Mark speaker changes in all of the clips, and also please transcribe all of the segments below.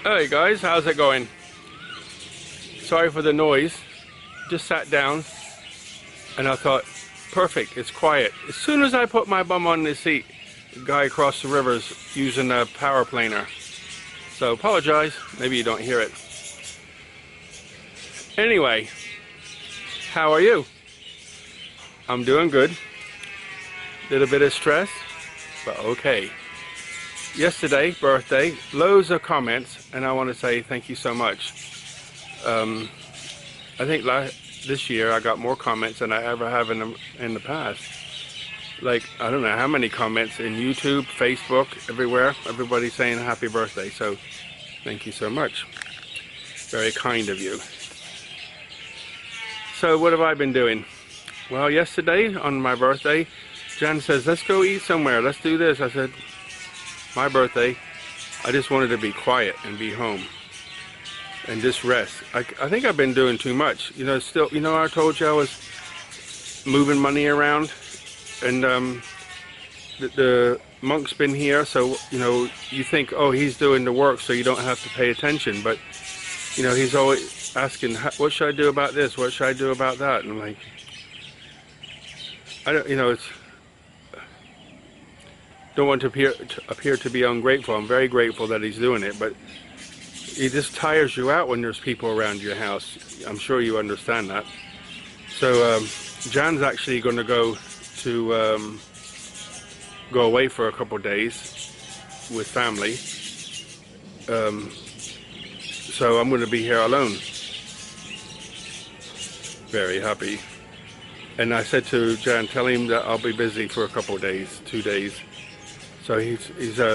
Speaker 1: Hey guys, how's it going? Sorry for the noise. Just sat down and I thought, perfect, it's quiet. As soon as I put my bum on the seat, the guy across the river's using a power planer. So apologize, maybe you don't hear it. Anyway, how are you? I'm doing good. Little bit of stress, but okay. Yesterday, birthday, loads of comments, and I want to say thank you so much. I think this year I got more comments than I ever have in the past. Like, I don't know how many comments in YouTube, Facebook, everywhere. Everybody's saying happy birthday, so thank you so much. Very kind of you. So what have I been doing? Well, yesterday on my birthday, Jan says, let's go eat somewhere, let's do this. I said, my birthday, I just wanted to be quiet and be home and just rest. I think I've been doing too much. You know, still, you know, I told you I was moving money around, and the monk's been here, so, you know, you think, oh, he's doing the work so you don't have to pay attention, but, you know, he's always asking, what should I do about this? What should I do about that? And I'm like, I don't, you know, don't want to appear to be ungrateful. I'm very grateful that he's doing it, but it just tires you out when there's people around your house. I'm sure you understand that. So Jan's actually going to go away for a couple days with family. So I'm going to be here alone. Very happy. And I said to Jan, tell him that I'll be busy for a couple of days, 2 days. So he's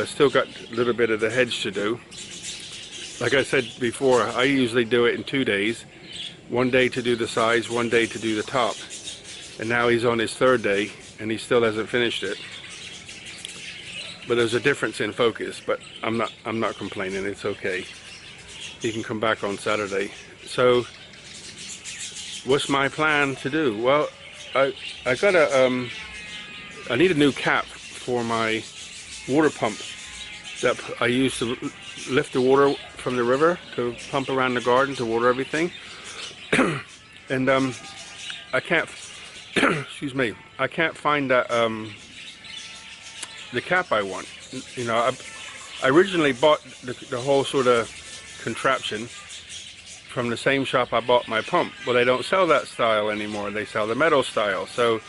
Speaker 1: still got a little bit of the hedge to do. Like I said before, I usually do it in 2 days. 1 day to do the sides, 1 day to do the top. And now he's on his 3rd day and he still hasn't finished it. But there's a difference in focus, but I'm not complaining, it's okay. He can come back on Saturday. So what's my plan to do? Well, I need a new cap for my water pump that I use to lift the water from the river to pump around the garden to water everything. And I can't excuse me, I can't find that the cap I want. You know, I originally bought the whole sort of contraption from the same shop I bought my pump. Well, they don't sell that style anymore. They sell the metal style. So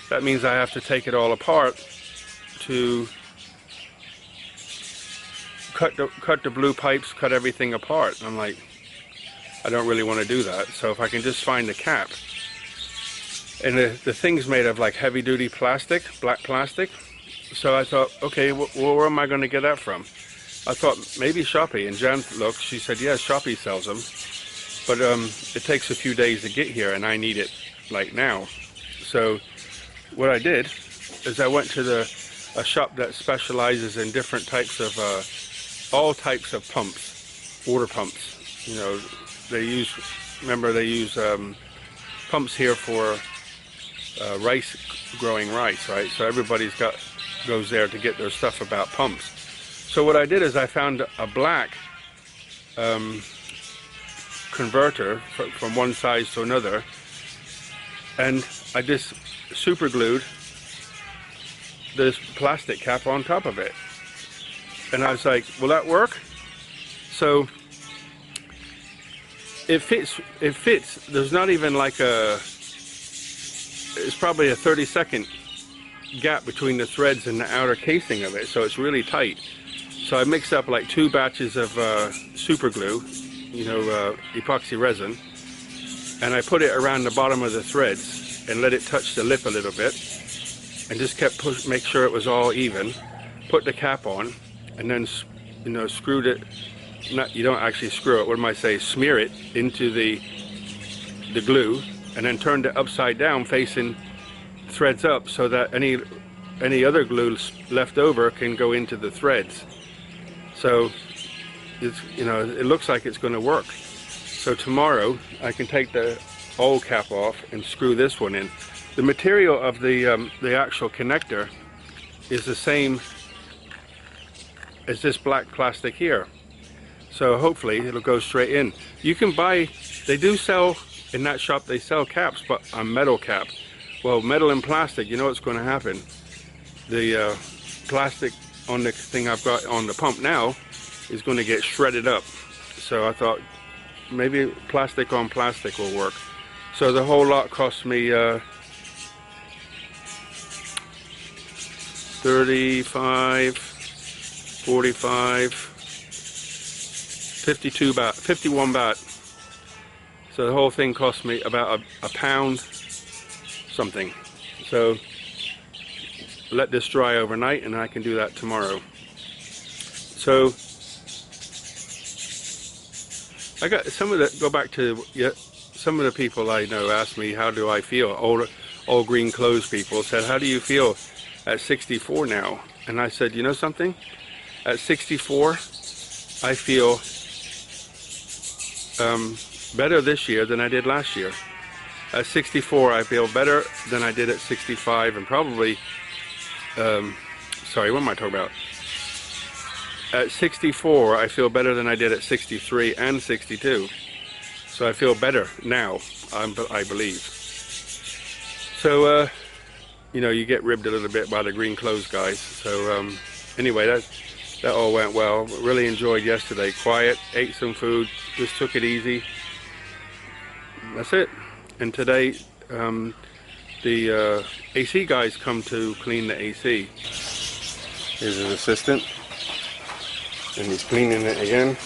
Speaker 1: that means I have to take it all apart to cut the blue pipes, cut everything apart. I'm like, I don't really want to do that. So if I can just find the cap. And the thing's made of like heavy duty plastic, black plastic. So I thought, okay, well, where am I going to get that from? I thought maybe Shopee. And Jan looked, she said, yeah, Shopee sells them. But it takes a few days to get here and I need it like now. So what I did is I went to a shop that specializes in different types of all types of pumps, water pumps. You know, they use pumps here for growing rice, right? So everybody's goes there to get their stuff about pumps. So what I did is I found a black converter from one size to another, and I just super glued this plastic cap on top of it. And I was like, will that work? So it fits. There's not even like it's probably a 30-second gap between the threads and the outer casing of it, so it's really tight. So I mixed up like 2 batches of super glue, you know, epoxy resin, and I put it around the bottom of the threads and let it touch the lip a little bit, and just kept make sure it was all even. Put the cap on, and then, you know, screwed it. You don't actually screw it. What am I say? Smear it into the glue, and then turned it upside down, facing threads up, so that any other glue left over can go into the threads. So it's, you know, it looks like it's going to work. So tomorrow I can take the old cap off and screw this one in. The material of the actual connector is the same as this black plastic here. So hopefully it'll go straight in. You can buy, they do sell, in that shop they sell caps, but a metal cap. Well, metal and plastic, you know what's going to happen. The plastic on the thing I've got on the pump now is going to get shredded up. So I thought maybe plastic on plastic will work. So the whole lot cost me 35, 45, 52 baht, 51 baht. So the whole thing cost me about a pound something. So let this dry overnight and I can do that tomorrow. So I got some of the, go back to, yeah, some of the people I know asked me, how do I feel? All green clothes people said, how do you feel at 64 now? And I said, you know something? At 64, I feel better this year than I did last year. At 64, I feel better than I did at 65, and probably, sorry, what am I talking about? At 64, I feel better than I did at 63 and 62. So I feel better now, I believe. So, you know, you get ribbed a little bit by the green clothes guys. So, anyway, that all went well. Really enjoyed yesterday. Quiet, ate some food, just took it easy. That's it. And today, the AC guys come to clean the AC. Here's his assistant. And he's cleaning it again.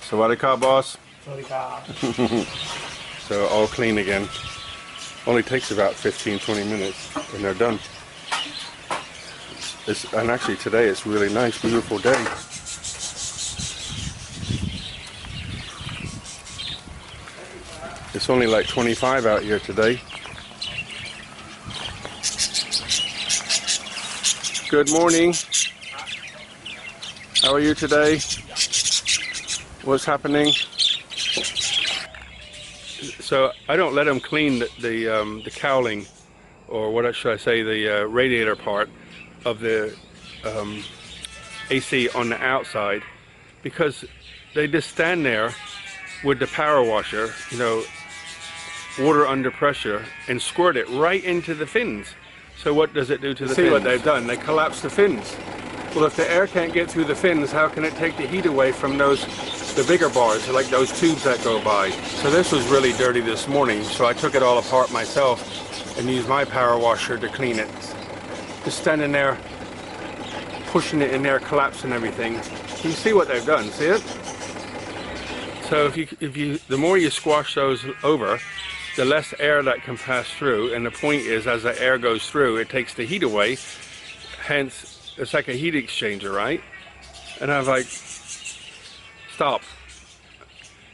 Speaker 1: Sawadee-ka, boss.
Speaker 2: Sawadee-ka.
Speaker 1: So all clean again. Only takes about 15-20 minutes and they're done. And actually today it's really nice, beautiful day. It's only like 25 out here today. Good morning. How are you today? What's happening? So I don't let them clean the cowling, or what should I say, the radiator part of the AC on the outside, because they just stand there with the power washer, you know, water under pressure, and squirt it right into the fins. So what does it do to the fins? See what they've done? They collapse the fins. Well, if the air can't get through the fins, how can it take the heat away from the bigger bars, like those tubes that go by? So this was really dirty this morning, so I took it all apart myself and used my power washer to clean it. Just standing there, pushing it in there, collapsing everything. You see what they've done, see it? So the more you squash those over, the less air that can pass through, and the point is, as the air goes through, it takes the heat away, hence it's like a heat exchanger, right? And I was like, stop.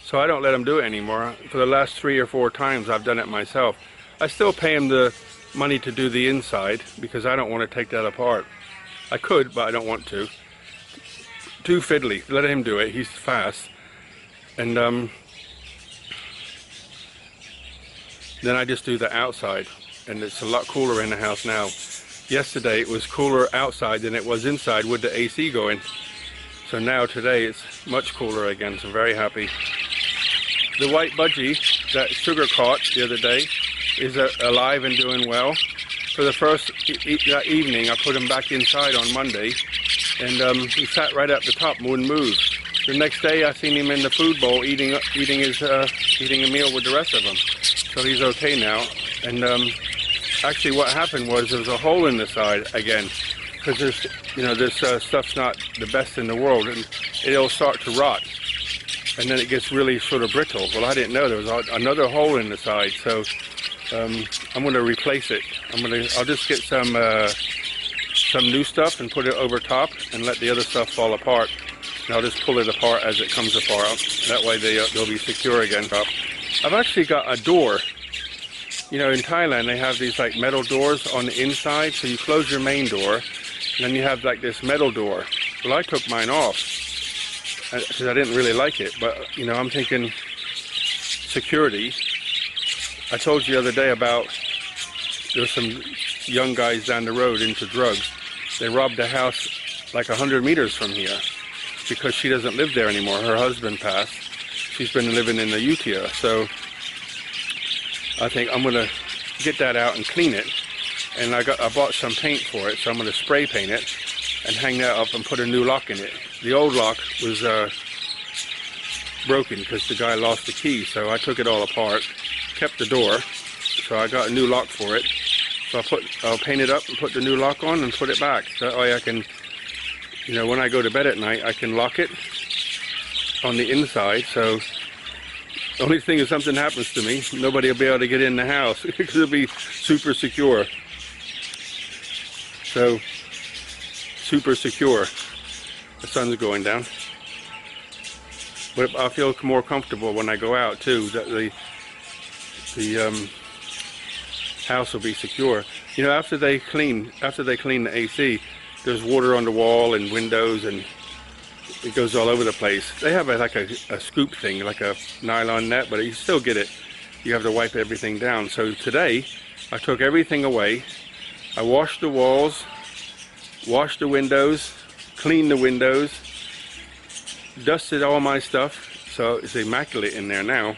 Speaker 1: So I don't let them do it anymore. For the last 3 or 4 times I've done it myself. I still pay him the money to do the inside because I don't want to take that apart. I could, but I don't want to. Too fiddly. Let him do it. He's fast. And then I just do the outside, and it's a lot cooler in the house now. Yesterday it was cooler outside than it was inside with the AC going. So now today it's much cooler again, so I'm very happy. The white budgie that Sugar caught the other day is alive and doing well. For the first that evening I put him back inside on Monday, and he sat right up the top and wouldn't move. The next day I seen him in the food bowl eating a meal with the rest of them. So he's okay now. And actually what happened was there was a hole in the side again, because there's, you know, this stuff's not the best in the world, and it'll start to rot, and then it gets really sort of brittle. Well, I didn't know there was another hole in the side, so I'm going to replace it. I'll just get some new stuff and put it over top and let the other stuff fall apart. And I'll just pull it apart as it comes apart. That way they'll be secure again. I've actually got a door. You know, in Thailand they have these like metal doors on the inside, so you close your main door, and then you have like this metal door. Well, I took mine off because I didn't really like it, but you know, I'm thinking security. I told you the other day about there's some young guys down the road into drugs. They robbed a house like 100 meters from here, because she doesn't live there anymore. Her husband passed. She's been living in the Utia, so I think I'm gonna get that out and clean it. And I bought some paint for it, so I'm gonna spray paint it and hang that up and put a new lock in it. The old lock was broken because the guy lost the key, so I took it all apart, kept the door, so I got a new lock for it. So I'll paint it up and put the new lock on and put it back. So that way I can, you know, when I go to bed at night, I can lock it on the inside. So the only thing, if something happens to me, nobody will be able to get in the house because it'll be super secure. So, super secure. The sun's going down. But I feel more comfortable when I go out too, that the house will be secure. You know, after they clean the AC, there's water on the wall and windows, and it goes all over the place. They have like a scoop thing, like a nylon net, but you still get it. You have to wipe everything down. So today, I took everything away. I washed the walls, washed the windows, cleaned the windows, dusted all my stuff, so it's immaculate in there now.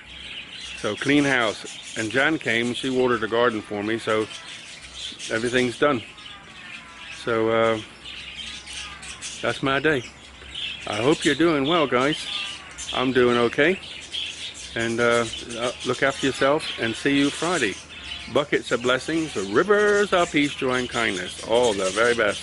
Speaker 1: So clean house. And Jan came, she watered the garden for me, so everything's done. So that's my day. I hope you're doing well, guys. I'm doing okay. And look after yourself, and see you Friday. Buckets of blessings, rivers of peace, joy, and kindness. All the very best.